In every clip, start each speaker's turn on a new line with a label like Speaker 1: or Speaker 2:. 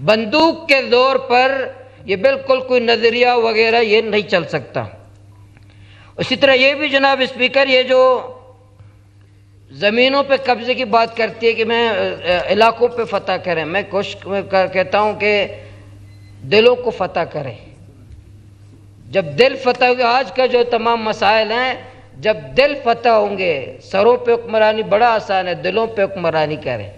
Speaker 1: بندوق کے زور پر یہ بالکل کوئی نظریہ وغیرہ یہ نہیں چل سکتا۔ اسی طرح یہ بھی جناب اسپیکر، یہ جو زمینوں پہ قبضے کی بات کرتی ہے کہ میں علاقوں پہ فتح کریں، میں کہتا ہوں کہ دلوں کو فتح کریں۔ جب دل فتح ہوگا، آج کا جو تمام مسائل ہیں، جب دل فتح ہوں گے، سروں پہ حکمرانی بڑا آسان ہے، دلوں پہ حکمرانی کریں۔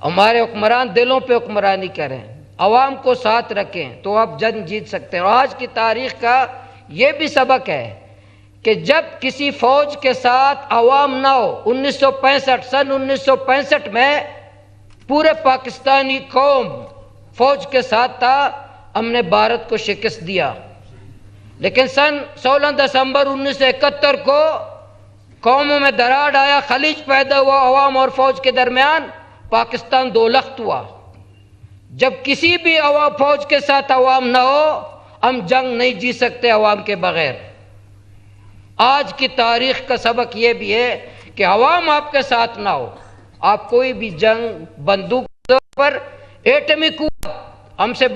Speaker 1: ہمارے حکمران دلوں پہ حکمرانی کریں، عوام کو ساتھ رکھیں تو آپ جنگ جیت سکتے ہیں۔ اور آج کی تاریخ کا یہ بھی سبق ہے کہ جب کسی فوج کے ساتھ عوام نہ ہو، 1965 میں پورے پاکستانی قوم فوج کے ساتھ تھا، ہم نے بھارت کو شکست دیا۔ لیکن سن 16 دسمبر 1971 کو قوموں میں دراڑ آیا، خلیج پیدا ہوا، عوام اور فوج کے درمیان پاکستان دو لخت ہوا۔ جب کسی بھی فوج کے ساتھ عوام نہ ہو، ہم جنگ نہیں جیت سکتے عوام کے بغیر۔ آج کی تاریخ کا سبق یہ بھی ہے کہ عوام آپ کے ساتھ نہ ہو، آپ کوئی بھی جنگ بندوق پر، ایٹمی قوت ہم سے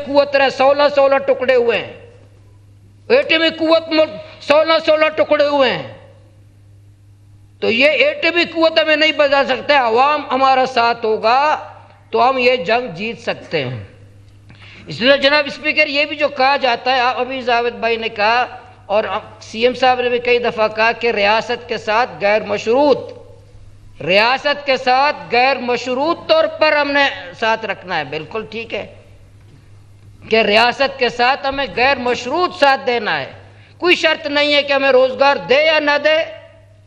Speaker 1: قوت رہے، 16 ٹکڑے ہوئے ہیں، ایٹمی قوت 16 ٹکڑے ہوئے ہیں، تو یہ ایٹمی قوت ہمیں نہیں بچا سکتے۔ عوام ہمارا ساتھ ہوگا تو ہم یہ جنگ جیت سکتے ہیں۔ اس لیے جناب اسپیکر، یہ بھی جو کہا جاتا ہے، ابھی جاوید بھائی نے کہا اور سی ایم صاحب نے بھی کئی دفعہ کہا کہ ریاست کے ساتھ غیر مشروط، ریاست کے ساتھ غیر مشروط طور پر ہم نے ساتھ رکھنا ہے۔ بالکل ٹھیک ہے کہ ریاست کے ساتھ ہمیں غیر مشروط ساتھ دینا ہے، کوئی شرط نہیں ہے کہ ہمیں روزگار دے یا نہ دے،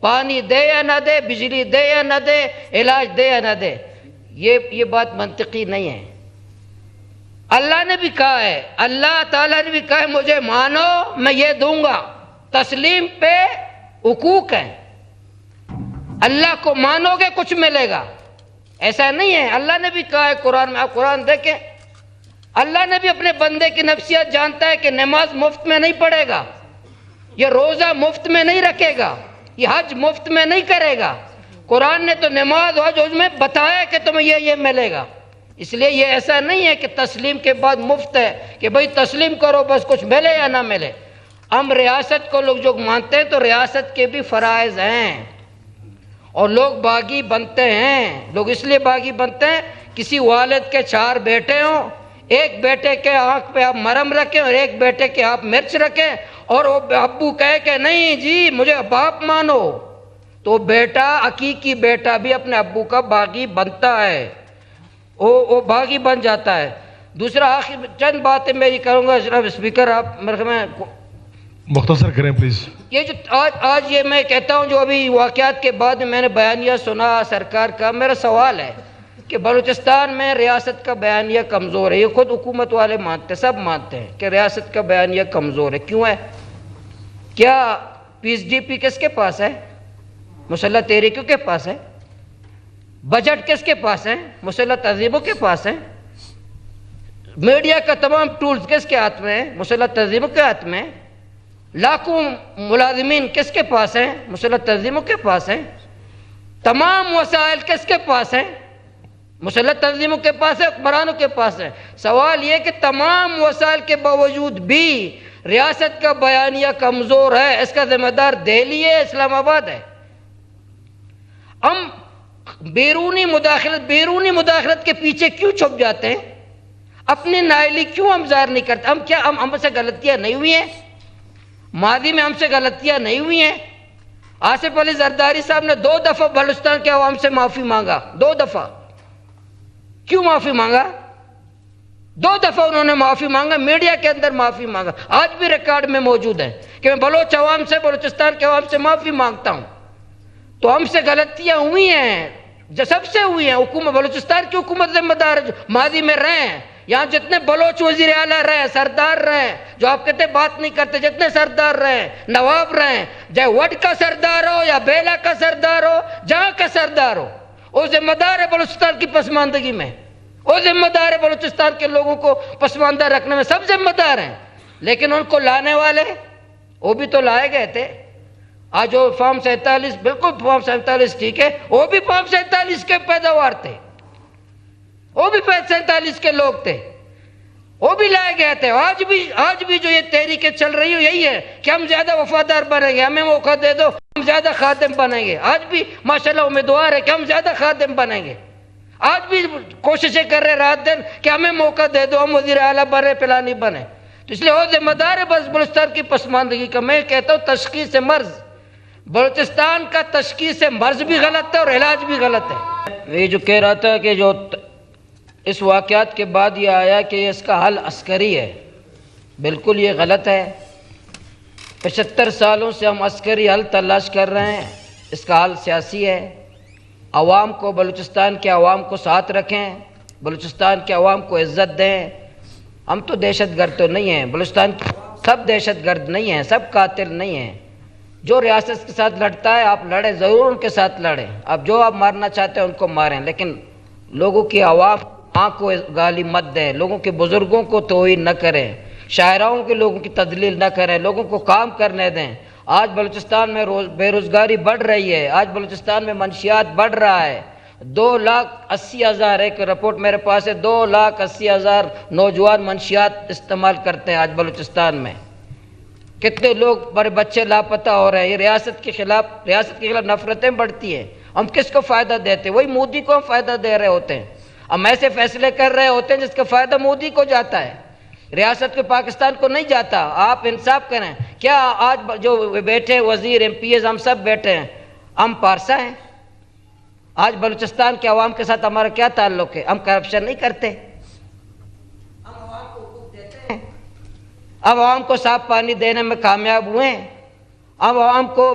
Speaker 1: پانی دے یا نہ دے، بجلی دے یا نہ دے، علاج دے یا نہ دے، یہ بات منطقی نہیں ہے۔ اللہ نے بھی کہا ہے، اللہ تعالیٰ نے بھی کہا ہے مجھے مانو میں یہ دوں گا، تسلیم پہ حقوق ہیں، اللہ کو مانو گے کچھ ملے گا، ایسا نہیں ہے۔ اللہ نے بھی کہا ہے قرآن میں، آپ قرآن دیکھیں، اللہ نے بھی اپنے بندے کی نفسیات جانتا ہے کہ نماز مفت میں نہیں پڑھے گا، یہ روزہ مفت میں نہیں رکھے گا، یہ حج مفت میں نہیں کرے گا۔ قرآن نے تو نماز حج اس میں بتایا کہ تمہیں یہ ملے گا۔ اس لیے یہ ایسا نہیں ہے کہ تسلیم کے بعد مفت ہے کہ بھئی تسلیم کرو بس کچھ ملے یا نہ ملے۔ ہم ریاست کو لوگ جو مانتے ہیں تو ریاست کے بھی فرائض ہیں، اور لوگ باغی بنتے ہیں۔ لوگ اس لیے باغی بنتے ہیں، کسی والد کے 4 بیٹے ہوں، ایک بیٹے کے آنکھ پہ آپ مرم رکھیں اور ایک بیٹے کے آپ مرچ رکھیں، اور وہ ابو کہے کہ نہیں جی مجھے باپ مانو، تو بیٹا، حقیقی بیٹا بھی اپنے ابو کا باغی بنتا ہے، وہ باغی بن جاتا ہے۔ دوسرا آخر چند باتیں میری کروں گا جناب اسپیکر، آپ
Speaker 2: مختصر کریں پلیز۔
Speaker 1: یہ جو آج یہ میں کہتا ہوں، جو ابھی واقعات کے بعد میں نے بیانیہ سنا سرکار کا، میرا سوال ہے کہ بلوچستان میں ریاست کا بیانیہ کمزور ہے، یہ خود حکومت والے مانتے ہیں، سب مانتے ہیں کہ ریاست کا بیانیہ کمزور ہے۔ کیوں ہے؟ کیا پیس ڈی پی کس کے پاس ہے؟ مسلح تحریکوں کے پاس ہے۔ بجٹ کس کے پاس ہے؟ مسلح تنظیموں کے پاس ہے۔ میڈیا کا تمام ٹولز کس کے ہاتھ میں ہے؟ مسلح تنظیموں کے ہاتھ میں۔ لاکھوں ملازمین کس کے پاس ہیں؟ مسلح تنظیموں کے پاس ہیں۔ تمام وسائل کس کے پاس ہیں؟ مسلح تنظیموں کے پاس ہے، حکمرانوں کے پاس ہے۔ سوال یہ کہ تمام وسائل کے باوجود بھی ریاست کا بیانیہ کمزور ہے، اس کا ذمہ دار دہلی ہے، اسلام آباد ہے۔ ہم بیرونی مداخلت کے پیچھے کیوں چھپ جاتے ہیں؟ اپنی نااہلی کیوں ہم ظاہر نہیں کرتے؟ ہم سے غلطیاں نہیں ہوئی ہیں؟ ماضی میں ہم سے غلطیاں نہیں ہوئی ہیں؟ آصف علی زرداری صاحب نے 2 دفعہ بلوچستان کے عوام سے معافی مانگا، 2 دفعہ۔ کیوں معافی مانگا؟ 2 دفعہ انہوں نے معافی مانگا، میڈیا کے اندر معافی مانگا، آج بھی ریکارڈ میں موجود ہے کہ میں بلوچستان کے عوام سے معافی مانگتا ہوں۔ تو ہم سے غلطیاں ہوئی ہیں، جو سب سے ہوئی ہیں۔ بلوچستان کی حکومت ذمہ دار ہے، جو ماضی میں رہے ہیں، یہاں جتنے بلوچ وزیر اعلیٰ رہے، سردار رہے، جو آپ کہتے بات نہیں کرتے، جتنے سردار رہے، نواب رہے، چاہے وڈ کا سردار ہو یا بیلا کا سردار ہو، جہاں کا سردار ہو، وہ ذمہ دار ہے بلوچستان کی پسماندگی میں، وہ ذمہ دار ہے بلوچستان کے لوگوں کو پسماندہ رکھنے میں، سب ذمہ دار ہیں۔ لیکن ان کو لانے والے، وہ بھی تو لائے گئے تھے۔ آج وہ فارم 47، بالکل فارم 47 ٹھیک ہے، وہ بھی فارم 47 کے پیداوار تھے، وہ بھی 47 کے لوگ تھے، وہ بھی لائے گئے تھے۔ آج بھی جو یہ تحریکیں چل رہی ہو یہی ہے کہ ہم زیادہ وفادار بنیں گے، ہمیں موقع دے دو ہم زیادہ خادم بنیں گے۔ آج بھی ماشاءاللہ امیدوار ہے کہ ہم زیادہ خادم بنیں گے، آج بھی کوششیں کر رہے رات دن کہ ہمیں موقع دے دو ہم وزیر اعلیٰ بنے پلانی بنے۔ تو اس لیے وہ ذمہ دار ہے بس بلوچستان کی پسماندگی کا۔ میں کہتا ہوں تشخیص مرض، بلوچستان کا تشخیص مرض بھی غلط ہے اور علاج بھی غلط ہے۔ یہ جو کہہ رہا تھا کہ جو اس واقعات کے بعد یہ آیا کہ اس کا حل عسکری ہے، بالکل یہ غلط ہے۔ 75 سالوں سے ہم عسکری حل تلاش کر رہے ہیں، اس کا حل سیاسی ہے۔ عوام کو، بلوچستان کے عوام کو ساتھ رکھیں، بلوچستان کے عوام کو عزت دیں۔ ہم تو دہشت گرد تو نہیں ہیں، بلوچستان کے سب دہشت گرد نہیں ہیں، سب قاتل نہیں ہیں۔ جو ریاست کے ساتھ لڑتا ہے آپ لڑیں، ضرور ان کے ساتھ لڑیں، اب جو آپ مارنا چاہتے ہیں ان کو ماریں، لیکن لوگوں کی عوام کو گالی مت دیں، لوگوں کے بزرگوں کو توہین نہ کریں، شاعراؤں کے لوگوں کی تذلیل نہ کریں، لوگوں کو کام کرنے دیں۔ آج بلوچستان میں بے روزگاری بڑھ رہی ہے، آج بلوچستان میں منشیات بڑھ رہا ہے۔ 2,80,000 ایک رپورٹ میرے پاس ہے، 2,80,000 نوجوان منشیات استعمال کرتے ہیں آج بلوچستان میں۔ کتنے لوگ بڑے بچے لاپتہ ہو رہے ہیں۔ یہ ریاست کے خلاف نفرتیں بڑھتی ہیں۔ ہم کس کو فائدہ دیتے ہیں؟ وہی مودی کو ہم فائدہ دے رہے ہوتے ہیں، ہم ایسے فیصلے کر رہے ہوتے ہیں جس کا فائدہ مودی کو جاتا ہے، ریاست کے پاکستان کو نہیں جاتا۔ آپ انصاف کریں، کیا آج جو بیٹھے وزیر ایم پی ایز ہم سب بیٹھے ہیں، ہم پارسا ہیں؟ آج بلوچستان کے عوام کے ساتھ ہمارا کیا تعلق ہے؟ ہم کرپشن نہیں کرتے، ہم عوام کو حقوق دیتے ہیں، اب عوام کو صاف پانی دینے میں کامیاب ہوئے ہیں، اب عوام کو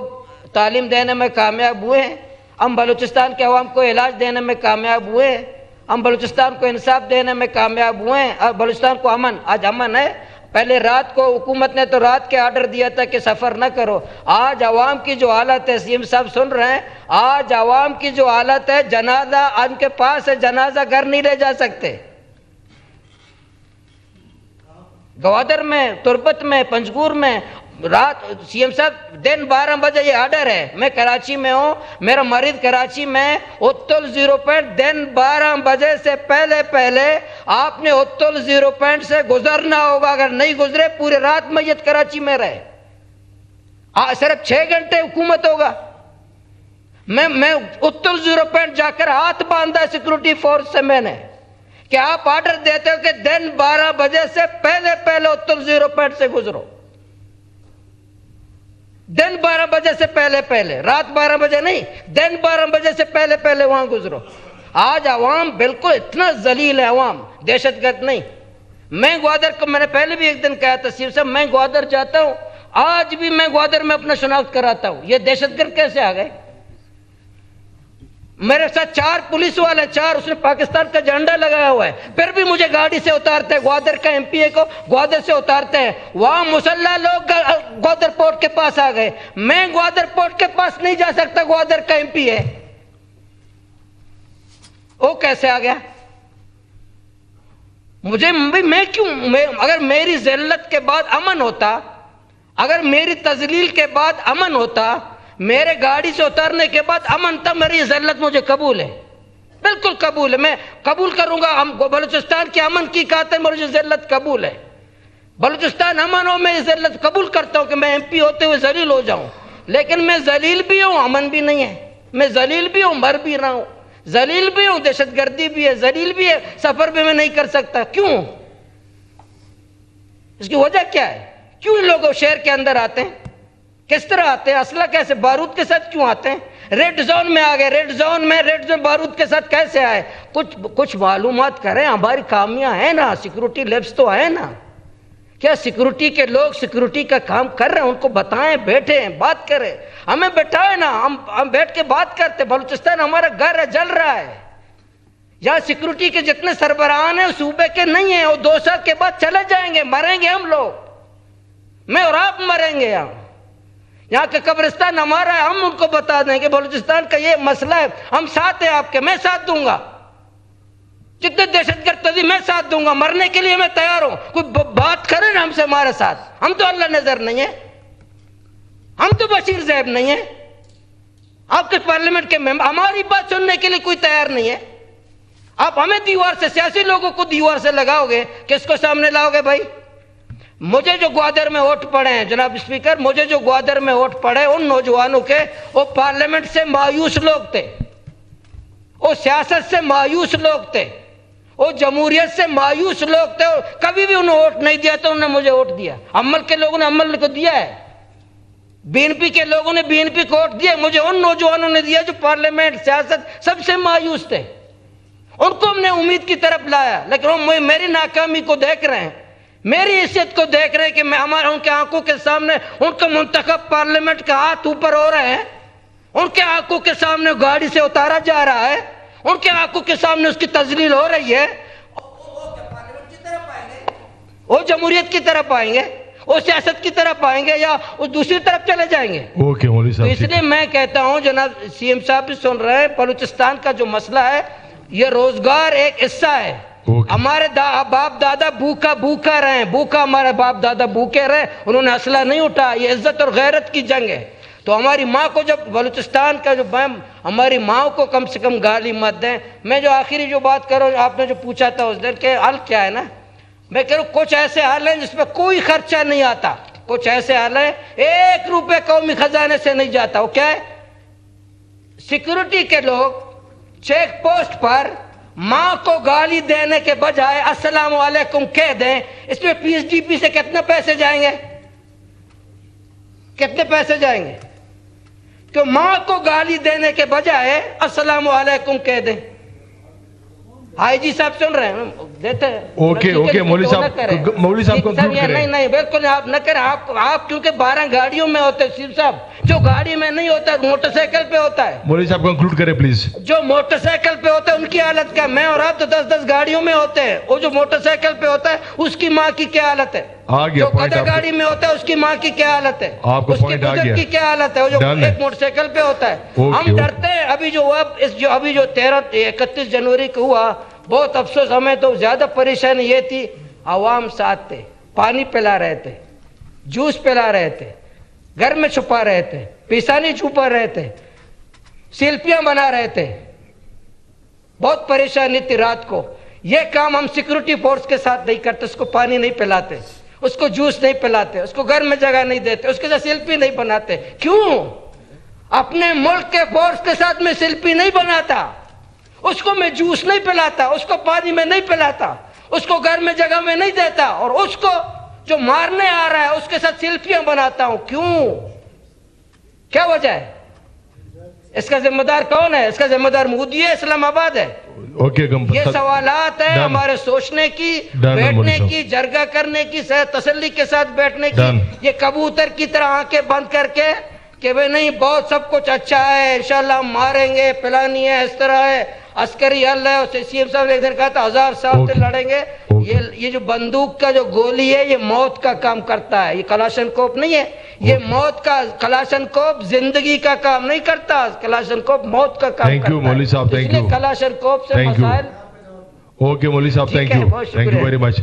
Speaker 1: تعلیم دینے میں کامیاب ہوئے ہیں، ہم بلوچستان کے عوام کو علاج دینے میں کامیاب ہوئے ہیں، ہم بلوچستان کو انصاف دینے میں کامیاب ہوئے ہیں، اور بلوچستان کو امن، آج امن ہے۔ پہلے رات کو حکومت نے تو رات کے آرڈر دیا تھا کہ سفر نہ کرو، آج عوام کی جو حالت ہے، سی ایم صاحب سن رہے ہیں، آج عوام کی جو حالت ہے، جنازہ ان کے پاس ہے، جنازہ گھر نہیں لے جا سکتے۔ گوادر میں، تربت میں، پنجگور میں رات سی ایم صاحب دن 12 بجے یہ آرڈر ہے۔ میں کراچی میں ہوں، میرا مریض کراچی میں، اتل 0 پوائنٹ دن 12 بجے سے پہلے آپ نے اتل 0 پوائنٹ سے گزرنا ہوگا، اگر نہیں گزرے پورے رات میت کراچی میں رہے، صرف 6 گھنٹے حکومت ہوگا۔ میں اتل 0 پوائنٹ جا کر ہاتھ باندھا سیکورٹی فورس سے میں نے کہ آپ آرڈر دیتے ہو کہ دن 12 بجے سے پہلے اتل 0 پوائنٹ سے گزرو، دن 12 بجے سے پہلے، رات 12 بجے نہیں، دن 12 بجے سے پہلے وہاں گزرو۔ آج عوام بالکل اتنا ذلیل ہے، عوام دہشت گرد نہیں۔ میں گوادر کو، میں نے پہلے بھی ایک دن کہا تھا سیف صاحب، میں گوادر جاتا ہوں، آج بھی میں گوادر میں اپنا شناخت کراتا ہوں۔ یہ دہشت گرد کیسے آ گئے؟ میرے ساتھ 4 پولیس والے، 4 اس نے پاکستان کا جھنڈا لگایا ہوا ہے، پھر بھی مجھے گاڑی سے اتارتے ہیں، گوادر کا ایم پی اے کو گوادر سے اتارتے ہیں۔ وہاں مسلح لوگ گوادر پورٹ کے پاس آ گئے، میں گوادر پورٹ کے پاس نہیں جا سکتا، گوادر کا ایم پی اے، وہ کیسے آ گیا؟ میں کیوں، اگر میری ذلت کے بعد امن ہوتا، اگر میری تذلیل کے بعد امن ہوتا، میرے گاڑی سے اتارنے کے بعد امن تھا، میری ذلت مجھے قبول ہے، بالکل قبول ہے، میں قبول کروں گا۔ ہم بلوچستان کے امن کی خاطر مجھے ذلت قبول ہے، بلوچستان امن ہو، میں ذلت قبول کرتا ہوں کہ میں ایم پی ہوتے ہوئے ذلیل ہو جاؤں، لیکن میں ذلیل بھی ہوں، امن بھی نہیں ہے، میں ذلیل بھی ہوں، مر بھی رہا ہوں، ذلیل بھی ہوں، دہشت گردی بھی ہے، ذلیل بھی ہے، سفر بھی میں نہیں کر سکتا۔ کیوں؟ اس کی وجہ کیا ہے؟ کیوں لوگ شہر کے اندر آتے ہیں؟ کس طرح آتے ہیں؟ اسلحہ کیسے، بارود کے ساتھ کیوں آتے ہیں؟ ریڈ زون میں آ گئے، ریڈ زون بارود کے ساتھ کیسے آئے؟ کچھ معلومات کریں، ہماری خامیاں ہیں نا، سیکورٹی لیبس تو ہیں نا، کیا سیکورٹی کے لوگ سیکورٹی کا کام کر رہے ہیں؟ ان کو بتائیں، بیٹھیں، بات کریں، ہمیں بٹھائیں نا، ہم بیٹھ کے بات کرتے۔ بلوچستان ہمارا گھر ہے، جل رہا ہے، یہاں سیکورٹی کے جتنے سربراہان ہیں صوبے کے نہیں ہیں، وہ 2 سال کے بعد چلے جائیں گے، مریں گے ہم لوگ، میں اور آپ مریں گے۔ یہاں کا قبرستان ہمارا ہے، ہم ان کو بتا دیں کہ بلوچستان کا یہ مسئلہ ہے، ہم ساتھ ہیں آپ کے، میں ساتھ دوں گا، جتنے دہشت گرد تنظیم میں ساتھ دوں گا، مرنے کے لیے میں تیار ہوں، کوئی بات کرے نا ہم سے، ہمارے ساتھ، ہم تو اللہ نظر نہیں ہے، ہم تو بشیر صاحب نہیں ہیں، آپ کے پارلیمنٹ کے ممبر، ہماری بات سننے کے لیے کوئی تیار نہیں ہے۔ آپ ہمیں دیوار سے، سیاسی لوگوں کو دیوار سے لگاؤ گے، کس کو سامنے لاؤ گے بھائی؟ مجھے جو گوادر میں ووٹ پڑے ہیں جناب اسپیکر، مجھے جو گوادر میں ووٹ پڑے ان نوجوانوں کے، وہ پارلیمنٹ سے مایوس لوگ تھے، وہ سیاست سے مایوس لوگ تھے، وہ جمہوریت سے مایوس لوگ تھے، کبھی بھی انہوں نے ووٹ نہیں دیا تو انہوں نے مجھے ووٹ دیا۔ عمل کے لوگوں نے عمل کو دیا ہے، بی این پی کے لوگوں نے بی این پی کو ووٹ دیا، مجھے ان نوجوانوں نے دیا جو پارلیمنٹ، سیاست سب سے مایوس تھے، ان کو ہم نے امید کی طرف لایا۔ لیکن وہ میری ناکامی کو دیکھ رہے ہیں، میری حیثیت کو دیکھ رہے ہیں کہ میں ان کے آنکھوں کے سامنے ان کا منتخب پارلیمنٹ کا ہاتھ اوپر ہو رہے ہیں، ان کے آنکھوں کے سامنے گاڑی سے اتارا جا رہا ہے، ان کے آنکھوں کے سامنے اس کی تذلیل ہو رہی ہے۔ وہ جمہوریت کی طرف آئیں گے، وہ سیاست کی طرف آئیں گے، یا وہ دوسری طرف چلے جائیں گے؟
Speaker 2: اوکے مولوی
Speaker 1: تو
Speaker 2: صاحب،
Speaker 1: اس لیے میں کہتا ہوں، جناب سی ایم صاحب بھی سن رہے ہیں، بلوچستان کا جو مسئلہ ہے یہ روزگار ایک حصہ ہے۔ ہمارے باپ دادا بھوکا رہے ہیں، بھوکا ہمارے باپ دادا بھوکے رہے، انہوں نے اسلحہ نہیں اٹھا، یہ عزت اور غیرت کی جنگ ہے۔ تو ہماری ماں کو جب بلوچستان کا جو ہماری ماں کو کم سے کم گالی مت دیں۔ میں جو آخری جو بات کروں، آپ نے جو پوچھا تھا اس دن کہ حل کیا ہے نا، میں کہہ رہا ہوں کچھ ایسے حل ہیں جس پہ کوئی خرچہ نہیں آتا، کچھ ایسے حل ہیں 1 روپے قومی خزانے سے نہیں جاتا۔ وہ کیا ہے؟ سیکورٹی کے لوگ چیک پوسٹ پر ماں کو گالی دینے کے بجائے السلام علیکم کہہ دیں، اس میں پی ایس ڈی پی سے کتنے پیسے جائیں گے؟ کتنے پیسے جائیں گے؟ کہ ماں کو گالی دینے کے بجائے السلام علیکم کہہ دیں۔ آئی جی صاحب سن رہے ہیں، دیتے ہیں۔
Speaker 2: اوکے مولوی صاحب کو
Speaker 1: نہیں بالکل آپ نہ کریں، آپ کیونکہ 12 گاڑیوں میں ہوتے ہیں سیف صاحب، جو گاڑی میں نہیں ہوتا موٹر سائیکل پہ ہوتا ہے۔
Speaker 2: مولوی صاحب کنکلوڈ کریں پلیز۔
Speaker 1: جو موٹر سائیکل پہ ہوتا ہے ان کی حالت کیا؟ میں اور آپ تو 10 گاڑیوں میں ہوتے ہیں، وہ جو موٹر سائیکل پہ ہوتا ہے اس کی ماں کی کیا حالت ہے؟ جو گدا گاڑی میں ہوتا ہے اس کی ماں کی کیا حالت ہے؟ اس کے بزرگ کی کیا حالت ہے؟ وہ جو ایک موٹر سائیکل پہ ہوتا ہے۔ ہم ڈرتے ہیں۔ ابھی جو 31 جنوری کو ہوا، بہت افسوس، ہمیں تو زیادہ پریشانی یہ تھی، عوام ساتھ تھے، پانی پلا رہے تھے، جوس پلا رہے تھے، گھر میں چھپا رہے تھے، پیشانی چھپا رہے تھے، سیلفیاں بنا رہے تھے، بہت پریشانی تھی رات کو۔ یہ کام ہم سیکورٹی فورس کے ساتھ نہیں کرتے، اس کو پانی نہیں پلاتے، اس کو جوس نہیں پلاتے، اس کو گھر میں جگہ نہیں دیتے، اس کے ساتھ سیلفی نہیں بناتے۔ کیوں؟ اپنے ملک کے فورس کے ساتھ میں سیلفی نہیں بناتا، اس کو میں جوس نہیں پلاتا، اس کو پانی میں نہیں پلاتا، اس کو گھر میں جگہ میں نہیں دیتا، اور اس کو جو مارنے آ رہا ہے اس کے ساتھ سیلفیاں بناتا ہوں۔ کیوں؟ کیا وجہ ہے؟ اس کا ذمہ دار کون ہے؟ اس کا ذمہ دار مودی ہے، اسلام آباد ہے؟ یہ سوالات ہیں ہمارے سوچنے کی، بیٹھنے کی، جرگہ کرنے کی، تسلی کے ساتھ بیٹھنے کی۔ یہ کبوتر کی طرح آنکھیں بند کر کے کہ بھئی نہیں بہت سب کچھ اچھا ہے، انشاءاللہ ہم ماریں گے، پلانی ہے، اس طرح ہے، عسکری حل ہے، اسے سی ایم صاحب نے ایک دن کہا تھا 1000 سال سے لڑیں گے۔ یہ جو بندوق کا جو گولی ہے یہ موت کا کام کرتا ہے، یہ کلاشن کوپ نہیں ہے، یہ موت کا، کلاشن کوپ زندگی کا کام نہیں کرتا، کلاشن کوپ موت کا کام کرتا ہے۔ اس لیے کلاشن کوپ سے مسائل۔
Speaker 2: اوکے مولوی صاحب، تھینک یو ویری مچ۔